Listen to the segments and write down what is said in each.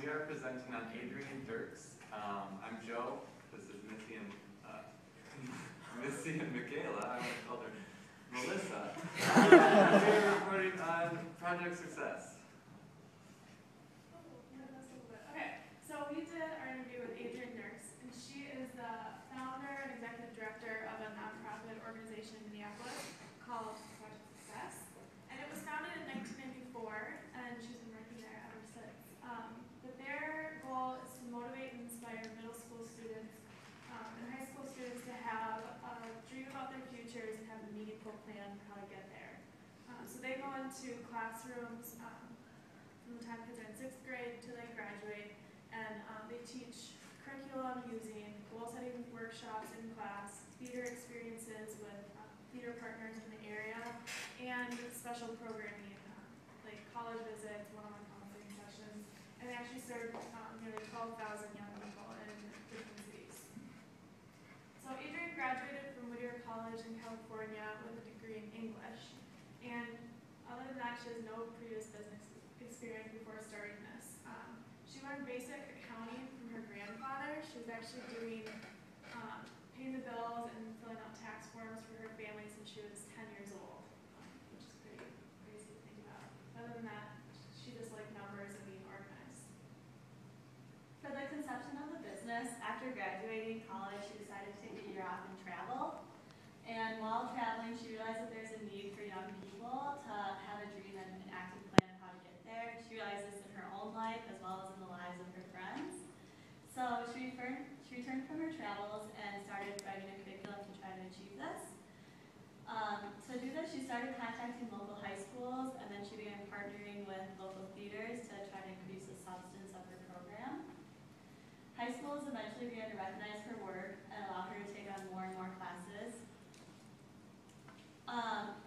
We are presenting on Adrienne Diercks. I'm Joe. This is Missy and Micaela. I almost called her Melissa. We're reporting on project success. Okay, so we did our interview with Adrienne Diercks, and she is the founder and executive director of a nonprofit organization in Minneapolis called Project Success. And it was founded in 1994, and she's been working there ever since. But their goal is to motivate and inspire middle school students and high school students to have a dream about their futures and have a meaningful plan for how to get there. So they go into classrooms from the time kids are in 6th grade till they graduate, and they teach curriculum using goal-setting workshops in class, theater experiences with theater partners in the area, and special programming like college visits, one-on-one counseling sessions, and they actually serve nearly 12,000 young people in different cities. So Adrienne graduated from Whittier College in California with a degree in English, and other than that, she has no previous business experience before starting this. She learned basic accounting from her grandfather. She was actually doing paying the bills and filling out tax forms for her family since she was 10 years old, which is pretty crazy to think about. Other than that, she just liked numbers and being organized. For the conception of the business, after graduating college, she decided to take a year off and travel. And while traveling, she realized that there's a need for young people to have a dream and an active plan of how to get there. She realized this in her own life as well as in the lives of her friends. So she returned from her travels and started writing a curriculum to try to achieve this. To do this, she started contacting local high schools, and then she began partnering with local theaters to try to increase the substance of her program. High schools eventually began to recognize her work and allow her to take on more and more classes.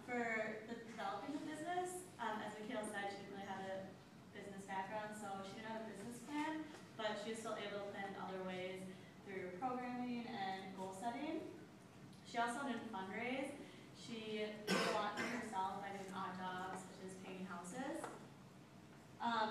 For the developing the business, as Micaela said, she didn't really have a business background, so she didn't have a business plan, but she was still able to plan in other ways through programming and goal setting. She also didn't fundraise. She did a lot for herself by doing odd jobs, such as painting houses.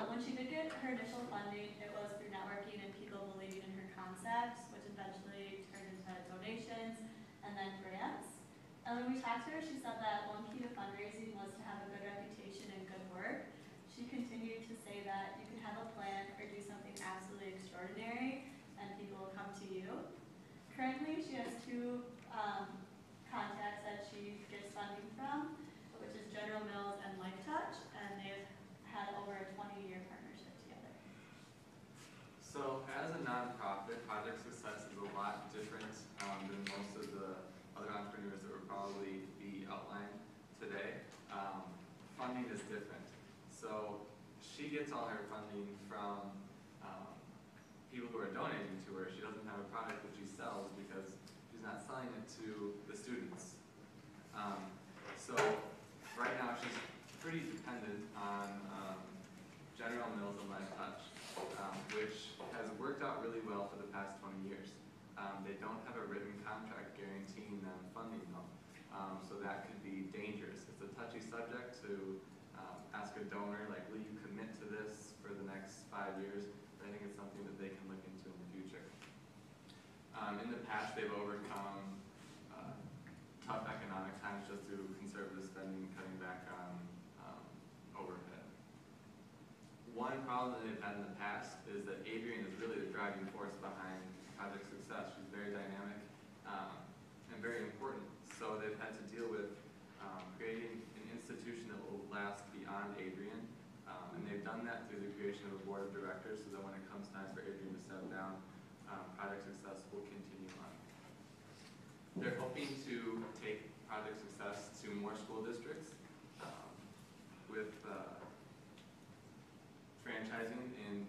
When she did get her initial funding, it was through networking and people believing in her concepts, which eventually turned into donations and then grants. And when we talked to her, she said that one key to fundraising was to have a good reputation and good work. She continued to say that you can have a plan or do something absolutely extraordinary and people will come to you. Currently, she has two contacts that she gets funding from, which is General Mills and Life Touch, and they've had over a 20-year partnership together. So as a nonprofit, Project Success is a lot different than most of the other entrepreneurs that will probably be outlined today. Funding is different. So she gets all her funding from people who are donating to her. She doesn't have a product that she sells because she's not selling it to the students. So right now she's pretty dependent on General Mills and Life Touch, which has worked out really well for the past 20 years. They don't have a written contract guaranteeing them funding them, so that could be dangerous. It's a touchy subject to ask a donor, like, will you commit to this for the next 5 years? But I think it's something that they can look into in the future. In the past, they've overcome tough economic times just through conservative spending, cutting back on overhead. One problem that they've had in the past is that Adrienne is really the driving force behind Project Success. She's very dynamic and very important. So they've had to deal with creating an institution that will last beyond Adrienne. And they've done that through the creation of a board of directors so that when it comes time for Adrienne to step down, Project Success will continue on. They're hoping to take Project Success to more school districts with franchising in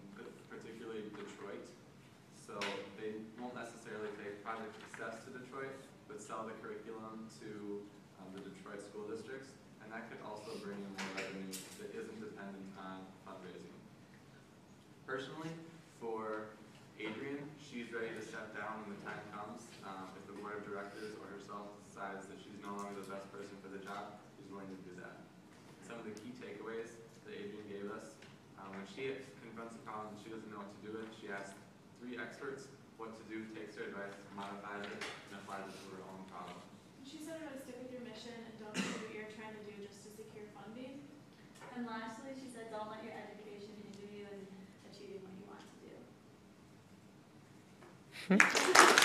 particularly Detroit. So they won't necessarily take Project Success to Detroit, but sell the curriculum to the Detroit school districts, and that could also bring in more revenue that isn't dependent on fundraising. Personally, for Adrienne, she's ready to step down when the time comes. If the board of directors or herself decides that she's no longer the best person for the job, she's willing to do that. Some of the key takeaways that Adrienne gave us, when she confronts a problem she doesn't know what to do with. She asked 3 experts what to do, takes their advice, modifies it, and applies it to her own problem. She said to stick with your mission and don't do what you're trying to do just to secure funding. And lastly, she said, don't let your education hinder you in achieving what you want to do.